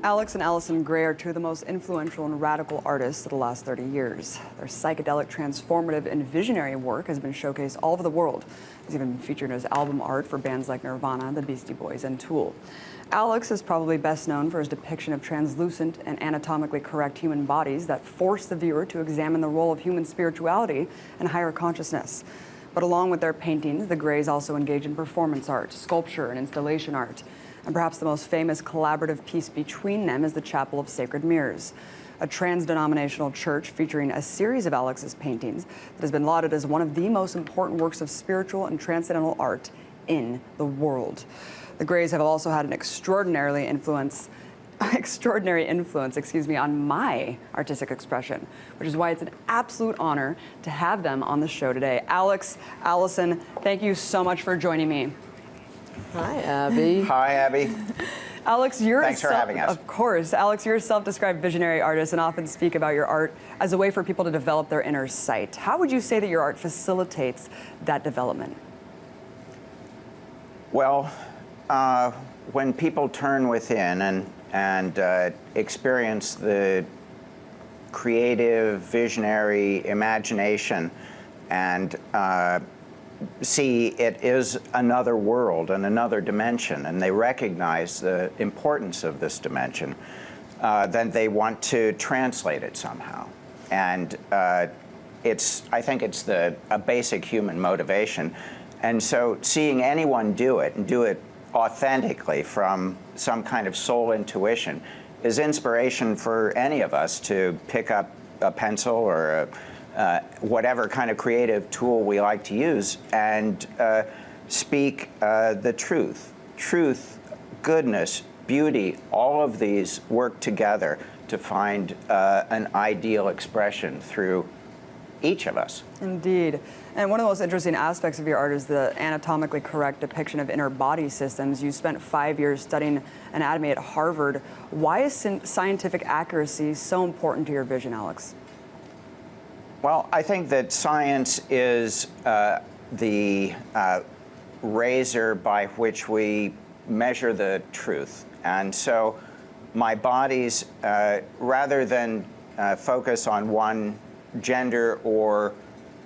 Alex and Allyson Grey are two of the most influential and radical artists of the last 30 years. Their psychedelic, transformative, and visionary work has been showcased all over the world. It's even been featured as album art for bands like Nirvana, the Beastie Boys, and Tool. Alex is probably best known for his depiction of translucent and anatomically correct human bodies that force the viewer to examine the role of human spirituality and higher consciousness. But along with their paintings, the Greys also engage in performance art, sculpture, and installation art. And perhaps the most famous collaborative piece between them is the Chapel of Sacred Mirrors, a trans-denominational church featuring a series of Alex's paintings that has been lauded as one of the most important works of spiritual and transcendental art in the world. The Greys have also had an extraordinary influence on my artistic expression, which is why it's an absolute honor to have them on the show today. Alex, Allyson, thank you so much for joining me. Hi, Abby. Hi, Abby. Alex, Thanks for having us. Of course. Alex, you're a self-described visionary artist and often speak about your art as a way for people to develop their inner sight. How would you say that your art facilitates that development? Well, when people turn within and experience the creative, visionary imagination and see it is another world and another dimension, and they recognize the importance of this dimension, then they want to translate it somehow. And I think it's a basic human motivation. And so seeing anyone do it, and do it authentically from some kind of soul intuition, is inspiration for any of us to pick up a pencil or whatever kind of creative tool we like to use and speak the truth. Truth, goodness, beauty, all of these work together to find an ideal expression through each of us. Indeed. And one of the most interesting aspects of your art is the anatomically correct depiction of inner body systems. You spent 5 years studying anatomy at Harvard. Why is scientific accuracy so important to your vision, Alex? Well, I think that science is the razor by which we measure the truth. And so my bodies, rather than focus on one gender or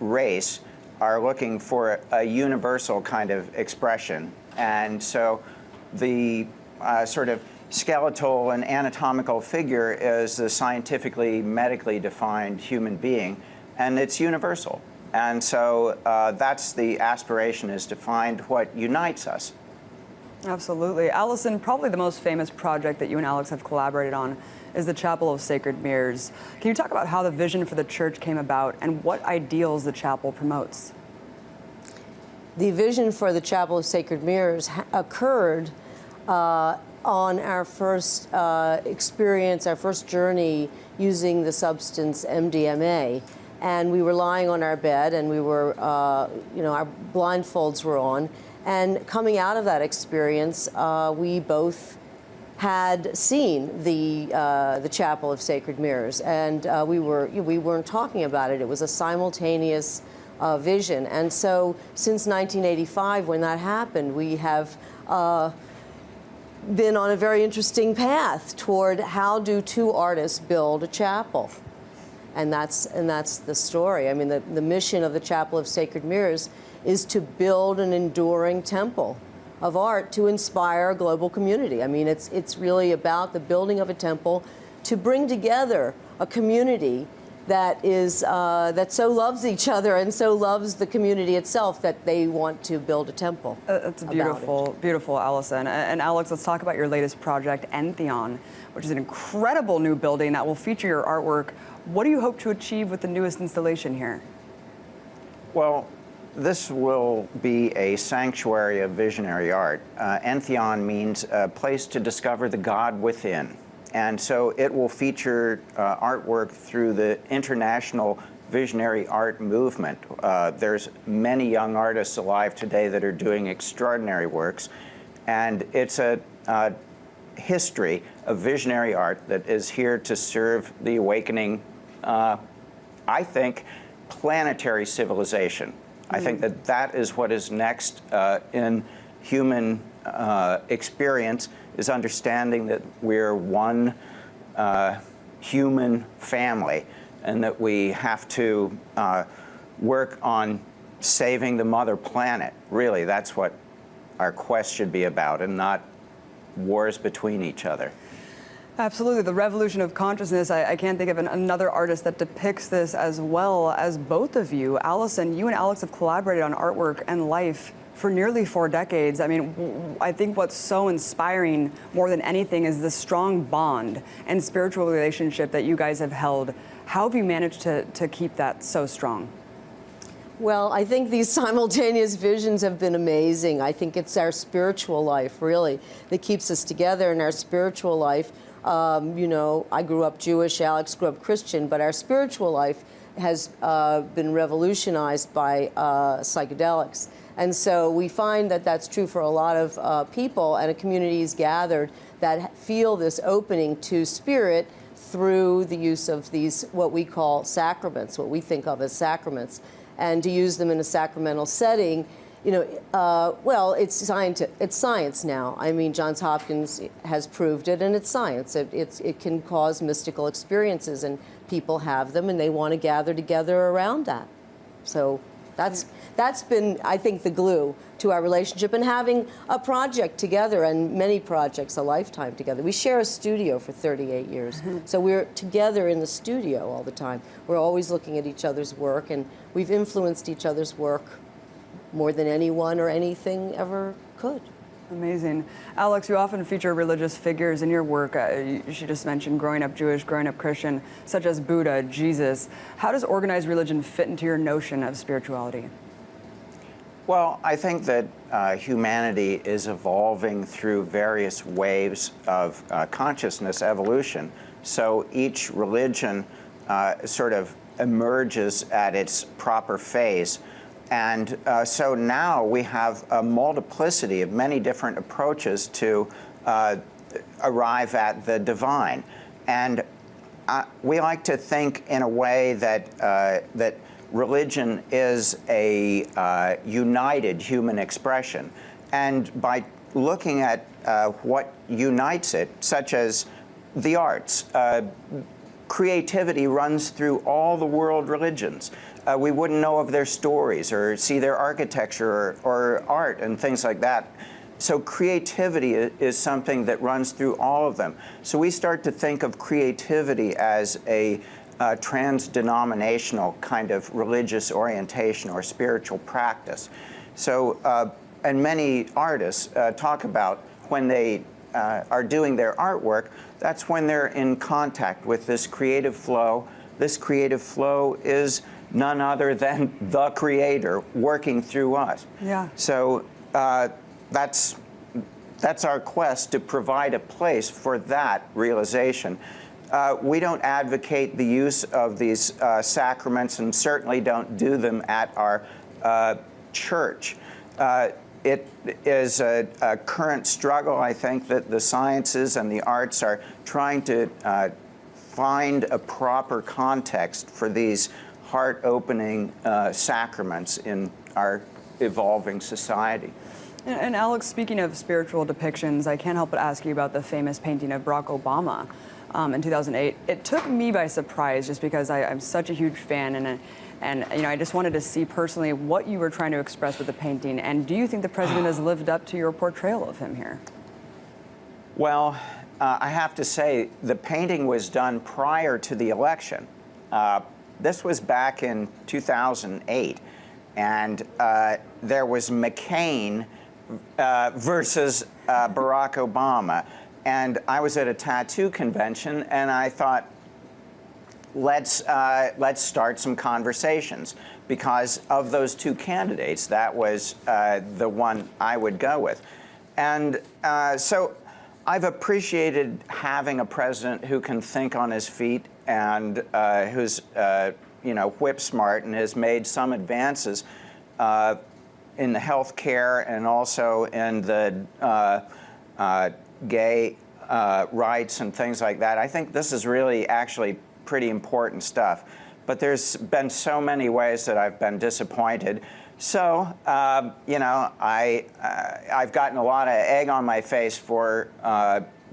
race, are looking for a universal kind of expression. And so the sort of skeletal and anatomical figure is the scientifically, medically defined human being, and it's universal. And so that's the aspiration, is to find what unites us. Absolutely. Allyson, probably the most famous project that you and Alex have collaborated on is the Chapel of Sacred Mirrors. Can you talk about how the vision for the church came about and what ideals the chapel promotes? The vision for the Chapel of Sacred Mirrors occurred on our first experience, our first journey using the substance MDMA. And we were lying on our bed, and we were, our blindfolds were on. And coming out of that experience, we both had seen the Chapel of Sacred Mirrors, and we weren't talking about it. It was a simultaneous vision. And so since 1985, when that happened, we have been on a very interesting path toward how do two artists build a chapel. And that's the story. I mean, the mission of the Chapel of Sacred Mirrors is to build an enduring temple of art to inspire a global community. I mean, it's really about the building of a temple to bring together a community that is that so loves each other and so loves the community itself that they want to build a temple. That's beautiful, beautiful, Allyson. And Alex, let's talk about your latest project, Entheon, which is an incredible new building that will feature your artwork. What do you hope to achieve with the newest installation here? Well, this will be a sanctuary of visionary art. Entheon means a place to discover the God within. And so it will feature artwork through the international visionary art movement. There's many young artists alive today that are doing extraordinary works. And it's a history of visionary art that is here to serve the awakening, I think, planetary civilization. I think that is what is next in human experience is understanding that we're one human family, and that we have to work on saving the mother planet. Really, that's what our quest should be about, and not wars between each other. Absolutely, the revolution of consciousness. I can't think of another artist that depicts this as well as both of you. Allyson, you and Alex have collaborated on artwork and life for nearly 4 decades. I mean, I think what's so inspiring more than anything is the strong bond and spiritual relationship that you guys have held. How have you managed to keep that so strong? Well, I think these simultaneous visions have been amazing. I think it's our spiritual life, really, that keeps us together in our spiritual life. You know, I grew up Jewish, Alex grew up Christian, but our spiritual life has been revolutionized by psychedelics. And so we find that that's true for a lot of people, and a community is gathered that feel this opening to spirit through the use of these, what we call sacraments, what we think of as sacraments, and to use them in a sacramental setting. You know, well, it's science now. I mean, Johns Hopkins has proved it, and it's science. It can cause mystical experiences, and people have them, and they want to gather together around that. So that's been, I think, the glue to our relationship, and having a project together, and many projects, a lifetime together. We share a studio for 38 years, so we're together in the studio all the time. We're always looking at each other's work, and we've influenced each other's work more than anyone or anything ever could. Amazing. Alex, you often feature religious figures in your work. She just mentioned growing up Jewish, growing up Christian, such as Buddha, Jesus. How does organized religion fit into your notion of spirituality? Well, I think that humanity is evolving through various waves of consciousness evolution. So each religion sort of emerges at its proper phase. And so now we have a multiplicity of many different approaches to arrive at the divine. And we like to think in a way that, that religion is a united human expression. And by looking at what unites it, such as the arts, creativity runs through all the world religions. We wouldn't know of their stories or see their architecture or art and things like that. So creativity is something that runs through all of them. So we start to think of creativity as a trans-denominational kind of religious orientation or spiritual practice. So, and many artists talk about when they are doing their artwork, that's when they're in contact with this creative flow. This creative flow is none other than the Creator working through us. Yeah. So that's our quest, to provide a place for that realization. We don't advocate the use of these sacraments, and certainly don't do them at our church. It is a current struggle, I think, that the sciences and the arts are trying to find a proper context for these heart-opening sacraments in our evolving society. And Alex, speaking of spiritual depictions, I can't help but ask you about the famous painting of Barack Obama in 2008. It took me by surprise, just because I'm such a huge fan, and you know, I just wanted to see personally what you were trying to express with the painting. And do you think the president has lived up to your portrayal of him here? Well, I have to say, the painting was done prior to the election. This was back in 2008, and there was McCain versus Barack Obama. And I was at a tattoo convention, and I thought, let's start some conversations. Because of those two candidates, that was the one I would go with. And so I've appreciated having a president who can think on his feet, and who's you know, whip smart, and has made some advances in the health care and also in the gay rights and things like that. I think this is really actually pretty important stuff. But there's been so many ways that I've been disappointed. So, I've gotten a lot of egg on my face for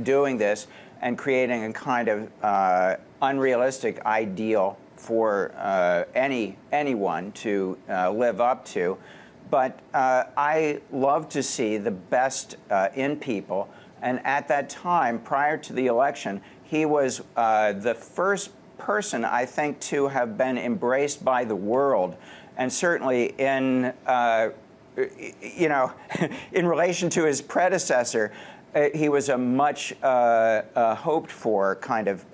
doing this and creating a kind of unrealistic ideal for anyone to live up to. But I love to see the best in people. And at that time, prior to the election, he was the first person, I think, to have been embraced by the world. And certainly in, in relation to his predecessor, he was a much hoped for kind of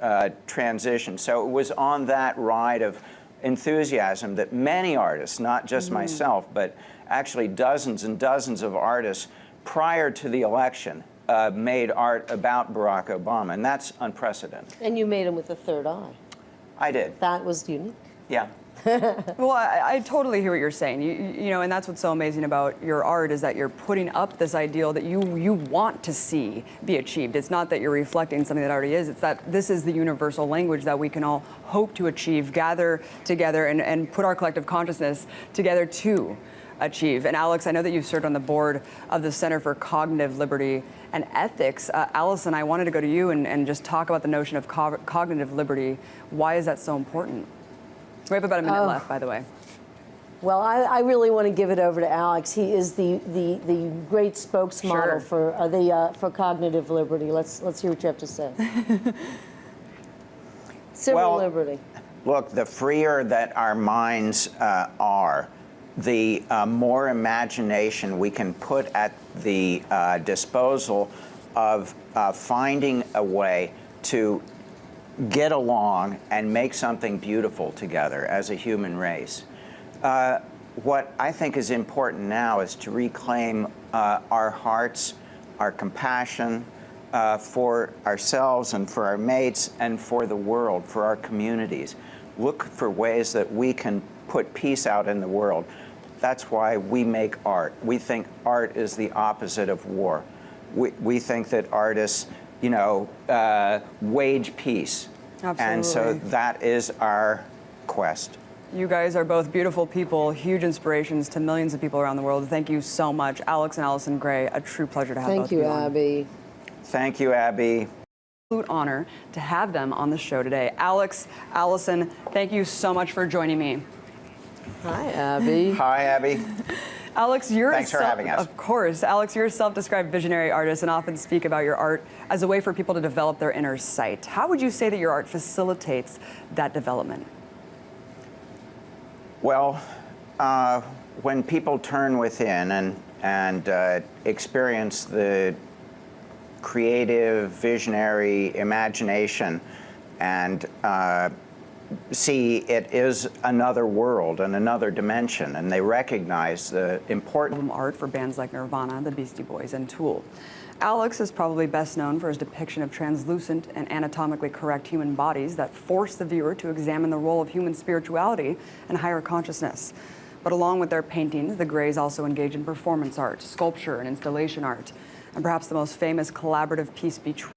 transition. So it was on that ride of enthusiasm that many artists, not just myself, but actually dozens and dozens of artists prior to the election made art about Barack Obama, and that's unprecedented. And you made him with a third eye. I did. That was unique. Yeah. Well, I totally hear what you're saying. You know, and that's what's so amazing about your art is that you're putting up this ideal that you want to see be achieved. It's not that you're reflecting something that already is. It's that this is the universal language that we can all hope to achieve, gather together, and put our collective consciousness together to achieve. And Alex, I know that you've served on the board of the Center for Cognitive Liberty and Ethics. Allyson, I wanted to go to you and just talk about the notion of cognitive liberty. Why is that so important? We have about a minute left, by the way. Well, I really want to give it over to Alex. He is the great spokesmodel for cognitive liberty. Let's hear what you have to say. Civil liberty. Look, the freer that our minds are, the more imagination we can put at the disposal of finding a way to get along and make something beautiful together as a human race. What I think is important now is to reclaim our hearts, our compassion for ourselves and for our mates and for the world, for our communities. Look for ways that we can put peace out in the world. That's why we make art. We think art is the opposite of war. We think that artists, wage peace. Absolutely. And so that is our quest. You guys are both beautiful people, huge inspirations to millions of people around the world. Thank you so much. Alex and Allyson Grey, a true pleasure to have both of you on. Thank you, Abby. Thank you, Abby. Absolute honor to have them on the show today. Alex, Allyson, thank you so much for joining me. Hi, Abby. Hi, Abby. Alex, Thanks for having us. Of course. Alex, you're a self-described visionary artist and often speak about your art as a way for people to develop their inner sight. How would you say that your art facilitates that development? Well, when people turn within and experience the creative, visionary imagination and see it is another world and another dimension, and they recognize the important art for bands like Nirvana, the Beastie Boys, and Tool. Alex is probably best known for his depiction of translucent and anatomically correct human bodies that force the viewer to examine the role of human spirituality and higher consciousness. But along with their paintings, the Greys also engage in performance art, sculpture, and installation art. And perhaps the most famous collaborative piece between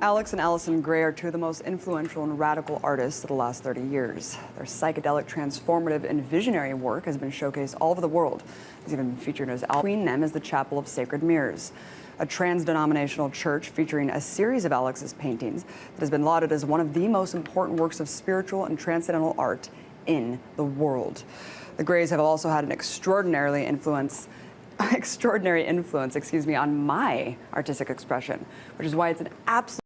Alex and Allyson Grey are two of the most influential and radical artists of the last 30 years. Their psychedelic, transformative, and visionary work has been showcased all over the world. It's even been featured as between them is the Chapel of Sacred Mirrors, a trans-denominational church featuring a series of Alex's paintings that has been lauded as one of the most important works of spiritual and transcendental art in the world. The Greys have also had an extraordinary influence, on my artistic expression, which is why it's an absolute